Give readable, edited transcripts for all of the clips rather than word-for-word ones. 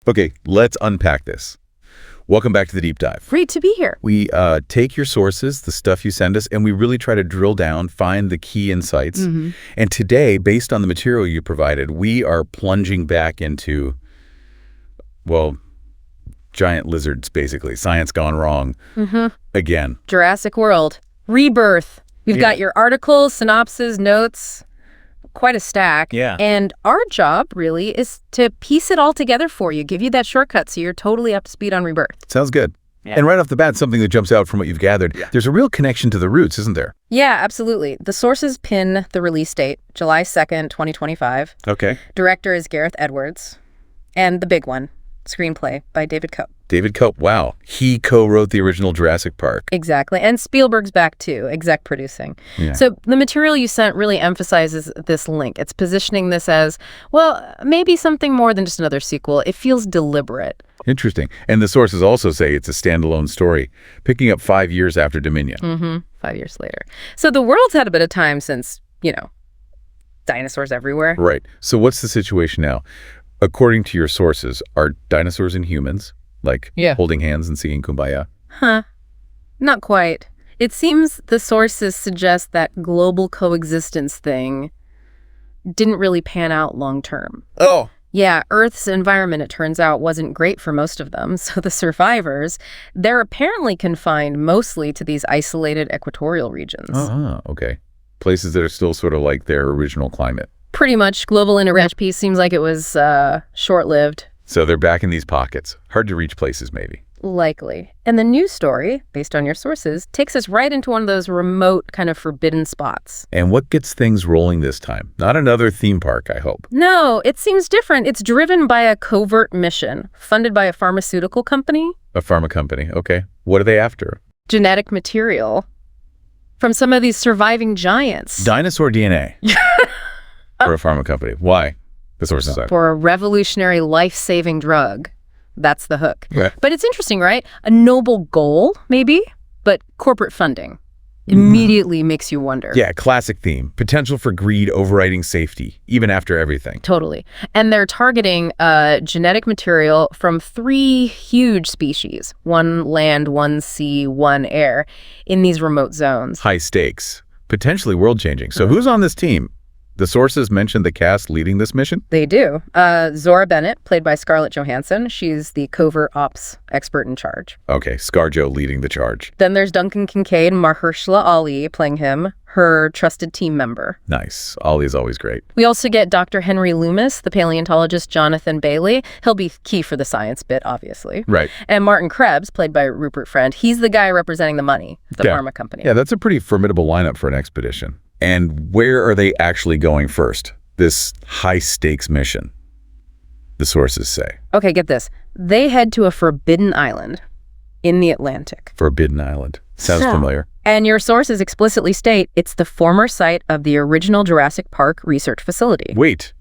Okay, let's unpack this. Welcome back to the deep dive. Great to be here. We take your sources, the stuff you send us, and we really try to drill down, find the key insights. And today, based on the material you provided, we are plunging back into, well, giant lizards, basically. Science gone wrong again. Jurassic World. Rebirth. We've got your articles, synopses, notes, quite a stack. Yeah. And our job, really, is to piece it all together for you, give you that shortcut so you're totally up to speed on Rebirth. Sounds good. Yeah. And right off the bat, something that jumps out from what you've gathered, there's a real connection to the roots, isn't there? Yeah, absolutely. The sources pin the release date, July 2nd, 2025. Okay. Director is Gareth Edwards. And the big one, screenplay by David Koepp. David Koepp, wow. He co-wrote the original Jurassic Park. Exactly. And Spielberg's back too, exec producing. Yeah. So the material you sent really emphasizes this link. It's positioning this as, well, maybe something more than just another sequel. It feels deliberate. Interesting. And the sources also say it's a standalone story, picking up 5 years after Dominion. 5 years later. So the world's had a bit of time since, dinosaurs everywhere. Right. So what's the situation now? According to your sources, are dinosaurs and humans, like holding hands and singing Kumbaya? Not quite. It seems the sources suggest that global coexistence thing didn't really pan out long term. Oh. Yeah, Earth's environment, it turns out, wasn't great for most of them. So the survivors, they're apparently confined mostly to these isolated equatorial regions. Okay. Places that are still sort of like their original climate. Pretty much. Global intervention peace seems like it was short-lived. So they're back in these pockets. Hard to reach places, maybe. Likely. And the news story, based on your sources, takes us right into one of those remote, kind of forbidden spots. And what gets things rolling this time? Not another theme park, I hope. No, it seems different. It's driven by a covert mission, funded by a pharmaceutical company. A pharma company, okay. What are they after? Genetic material from some of these surviving giants. Dinosaur DNA. For a pharma company. Why? The sources are. For a revolutionary life-saving drug. That's the hook. Right. But it's interesting, right? A noble goal, maybe, but corporate funding immediately makes you wonder. Yeah, classic theme. Potential for greed overriding safety, even after everything. Totally. And they're targeting genetic material from 3 huge species, one land, one sea, one air, in these remote zones. High stakes. Potentially world-changing. So who's on this team? The sources mentioned the cast leading this mission? They do. Zora Bennett, played by Scarlett Johansson. She's the covert ops expert in charge. Okay, ScarJo leading the charge. Then there's Duncan Kincaid and Mahershala Ali playing him, her trusted team member. Nice. Ali is always great. We also get Dr. Henry Loomis, the paleontologist Jonathan Bailey. He'll be key for the science bit, obviously. Right. And Martin Krebs, played by Rupert Friend. He's the guy representing the money, the pharma company. Yeah, that's a pretty formidable lineup for an expedition. And where are they actually going first? This high-stakes mission, the sources say. Okay, get this. They head to a forbidden island in the Atlantic. Forbidden Island. Sounds familiar. And your sources explicitly state it's the former site of the original Jurassic Park research facility. Wait,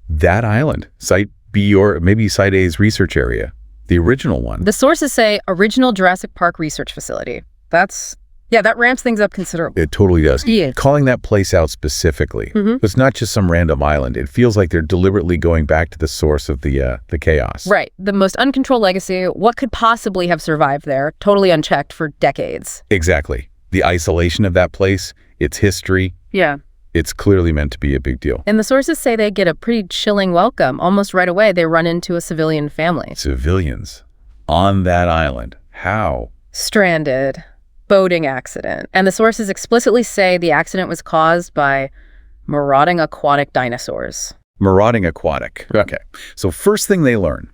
that island? Site B or maybe Site A's research area? The original one? The sources say original Jurassic Park research facility. That ramps things up considerably. It totally does. Yeah. Calling that place out specifically. It's not just some random island. It feels like they're deliberately going back to the source of the chaos. Right. The most uncontrolled legacy. What could possibly have survived there, totally unchecked for decades? Exactly. The isolation of that place, its history. Yeah. It's clearly meant to be a big deal. And the sources say they get a pretty chilling welcome. Almost right away, they run into a civilian family. Civilians on that island. How? Stranded. Boating accident. And the sources explicitly say the accident was caused by marauding aquatic dinosaurs. Marauding aquatic. Okay. So first thing they learn,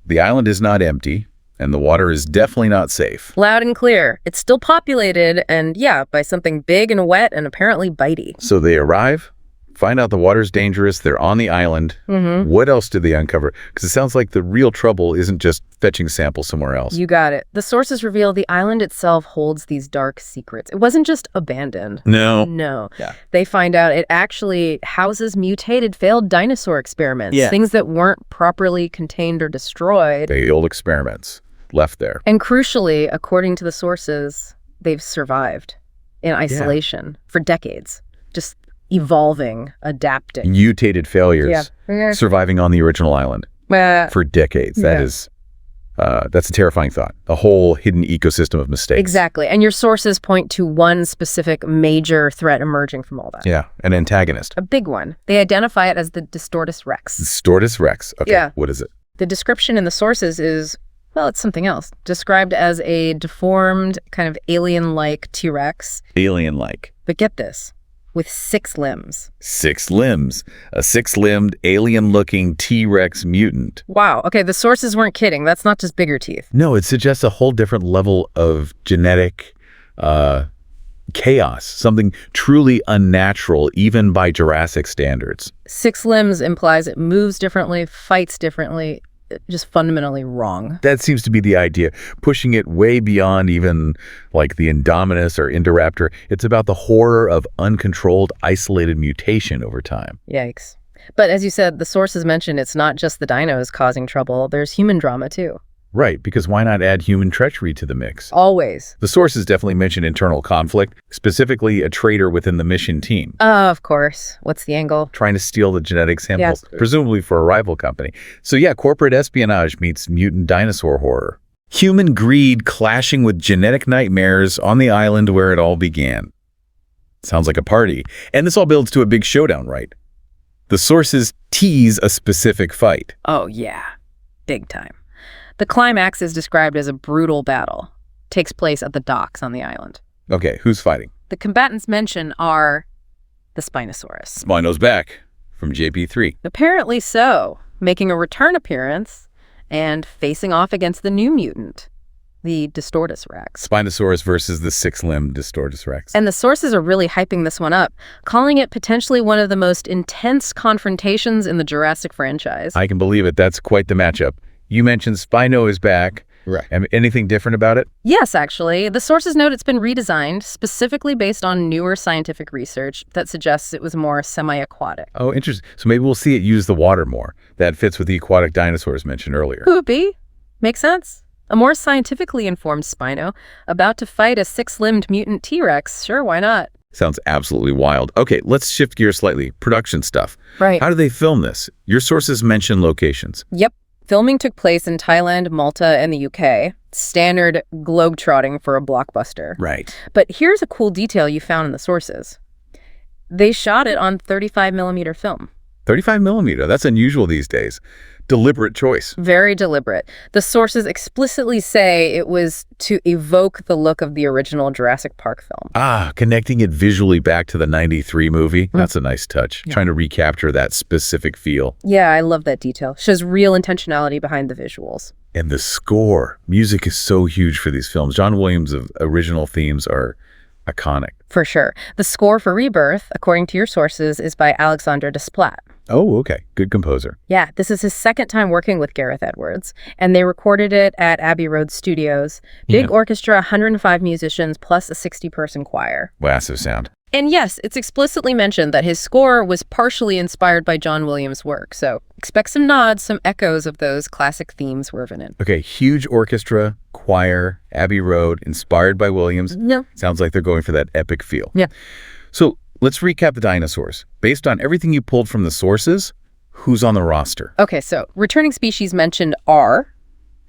the island is not empty and the water is definitely not safe. Loud and clear. It's still populated and, by something big and wet and apparently bitey. So they arrive, find out the water's dangerous, they're on the island. What else did they uncover? Because it sounds like the real trouble isn't just fetching samples somewhere else. You got it. The sources reveal the island itself holds these dark secrets. It wasn't just abandoned. No. Yeah. They find out it actually houses mutated failed dinosaur experiments. Yeah. Things that weren't properly contained or destroyed. The old experiments left there. And crucially, according to the sources, they've survived in isolation for decades. Just evolving, adapting. Mutated failures. Yeah. Surviving on the original island. for decades. That's a terrifying thought. A whole hidden ecosystem of mistakes. Exactly. And your sources point to one specific major threat emerging from all that. Yeah, an antagonist. A big one. They identify it as the Distortus Rex. Distortus Rex. Okay, Yeah. What is it? The description in the sources is, well, it's something else. Described as a deformed, kind of alien-like T-Rex. Alien-like. But get this, with 6 limbs. 6 limbs. A 6-limbed, alien-looking T-Rex mutant. Wow. Okay, the sources weren't kidding. That's not just bigger teeth. No, it suggests a whole different level of genetic chaos, something truly unnatural, even by Jurassic standards. 6 limbs implies it moves differently, fights differently, just fundamentally wrong. That seems to be the idea, pushing it way beyond even like the Indominus or Indoraptor. It's about the horror of uncontrolled, isolated mutation over time. Yikes. But as you said, the sources mention it's not just the dinos causing trouble. There's human drama, too. Right, because why not add human treachery to the mix? Always. The sources definitely mention internal conflict, specifically a traitor within the mission team. Of course. What's the angle? Trying to steal the genetic sample, Yes. presumably for a rival company. So yeah, corporate espionage meets mutant dinosaur horror. Human greed clashing with genetic nightmares on the island where it all began. Sounds like a party. And this all builds to a big showdown, right? The sources tease a specific fight. Oh, yeah. Big time. The climax is described as a brutal battle. Takes place at the docks on the island. Okay, who's fighting? The combatants mentioned are the Spinosaurus. Spino's back from JP3. Apparently so, making a return appearance and facing off against the new mutant, the Distortus Rex. Spinosaurus versus the 6-limbed Distortus Rex. And the sources are really hyping this one up, calling it potentially one of the most intense confrontations in the Jurassic franchise. I can believe it. That's quite the matchup. You mentioned Spino is back. Right. Anything different about it? Yes, actually. The sources note it's been redesigned, specifically based on newer scientific research that suggests it was more semi-aquatic. Oh, interesting. So maybe we'll see it use the water more. That fits with the aquatic dinosaurs mentioned earlier. Could be. Makes sense. A more scientifically informed Spino, about to fight a 6-limbed mutant T-Rex. Sure, why not? Sounds absolutely wild. Okay, let's shift gears slightly. Production stuff. Right. How do they film this? Your sources mention locations. Yep. Filming took place in Thailand, Malta, and the UK. Standard globetrotting for a blockbuster. Right. But here's a cool detail you found in the sources. They shot it on 35mm film. 35 millimeter. That's unusual these days. Deliberate choice. Very deliberate. The sources explicitly say it was to evoke the look of the original Jurassic Park film. Ah, connecting it visually back to the 93 movie. That's a nice touch. Yeah. Trying to recapture that specific feel. Yeah, I love that detail. Shows real intentionality behind the visuals. And the score. Music is so huge for these films. John Williams' original themes are iconic. For sure. The score for Rebirth, according to your sources, is by Alexandre Desplat. Oh, okay. Good composer. Yeah, this is his second time working with Gareth Edwards, and they recorded it at Abbey Road Studios. Big orchestra, 105 musicians, plus a 60-person choir. Massive sound. And yes, it's explicitly mentioned that his score was partially inspired by John Williams' work, so expect some nods, some echoes of those classic themes woven in. Okay, huge orchestra, choir, Abbey Road, inspired by Williams. Yeah. Sounds like they're going for that epic feel. Yeah. So let's recap the dinosaurs. Based on everything you pulled from the sources, who's on the roster? Okay, so returning species mentioned are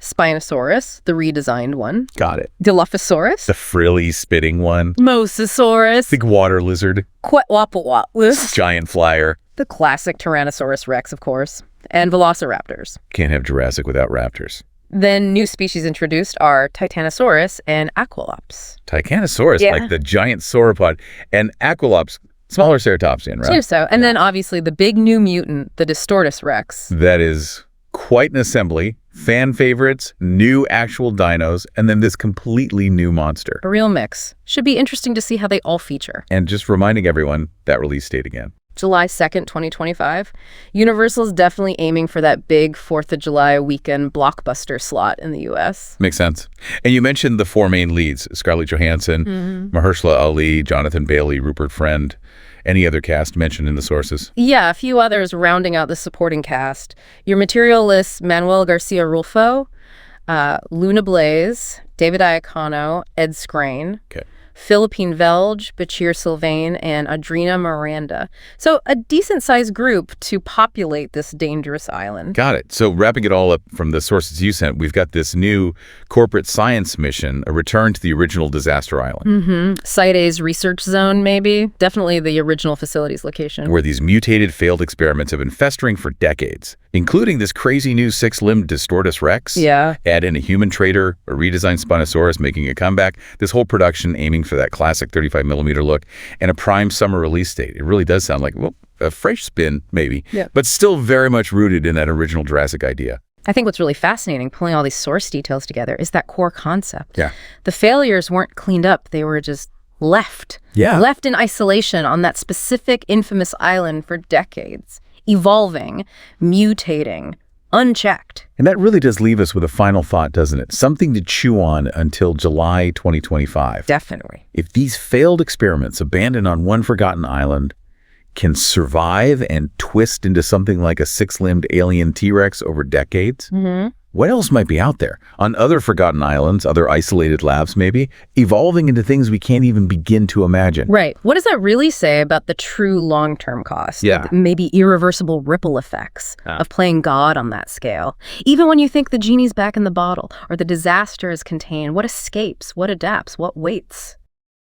Spinosaurus, the redesigned one, Got it. Dilophosaurus, The frilly spitting one. Mosasaurus, Big water lizard. Quetzalcoatlus, Giant flyer. the classic Tyrannosaurus rex, of course, and Velociraptors. Can't have Jurassic without raptors. Then new species introduced are Titanosaurus and Aquilops. Titanosaurus, Yeah. like the giant sauropod. And Aquilops, smaller ceratopsian, right? Cheers, so. And then obviously the big new mutant, the Distortus rex. That is quite an assembly. Fan favorites, new actual dinos, and then this completely new monster. A real mix. Should be interesting to see how they all feature. And just reminding everyone, that release date again. July 2nd, 2025. Universal's definitely aiming for that big 4th of July weekend blockbuster slot in the U.S. Makes sense. And you mentioned the 4 main leads, Scarlett Johansson, Mahershala Ali, Jonathan Bailey, Rupert Friend. Any other cast mentioned in the sources? Yeah, a few others rounding out the supporting cast. Your material lists Manuel Garcia Rulfo, Luna Blaze, David Iacono, Ed Skrein. Okay. Philippine Velge, Bachir Sylvain, and Adrena Miranda. So a decent-sized group to populate this dangerous island. Got it. So wrapping it all up from the sources you sent, we've got this new corporate science mission, a return to the original disaster island. Site A's research zone, maybe. Definitely the original facility's location. Where these mutated failed experiments have been festering for decades, including this crazy new six-limbed Distortus Rex. Yeah. Add in a human traitor, a redesigned Spinosaurus making a comeback. This whole production aiming for that classic 35mm look and a prime summer release date. It really does sound like, well, a fresh spin, maybe, but still very much rooted in that original Jurassic idea. I think what's really fascinating, pulling all these source details together, is that core concept. Yeah. The failures weren't cleaned up. They were just left. Yeah. Left in isolation on that specific infamous island for decades, evolving, mutating, unchecked. And that really does leave us with a final thought, doesn't it? Something to chew on until July 2025. Definitely. If these failed experiments abandoned on one forgotten island can survive and twist into something like a six-limbed alien T-Rex over decades, what else might be out there on other forgotten islands, other isolated labs maybe, evolving into things we can't even begin to imagine? Right. What does that really say about the true long-term cost? Yeah. Maybe irreversible ripple effects of playing God on that scale. Even when you think the genie's back in the bottle or the disaster is contained, what escapes, what adapts, what waits?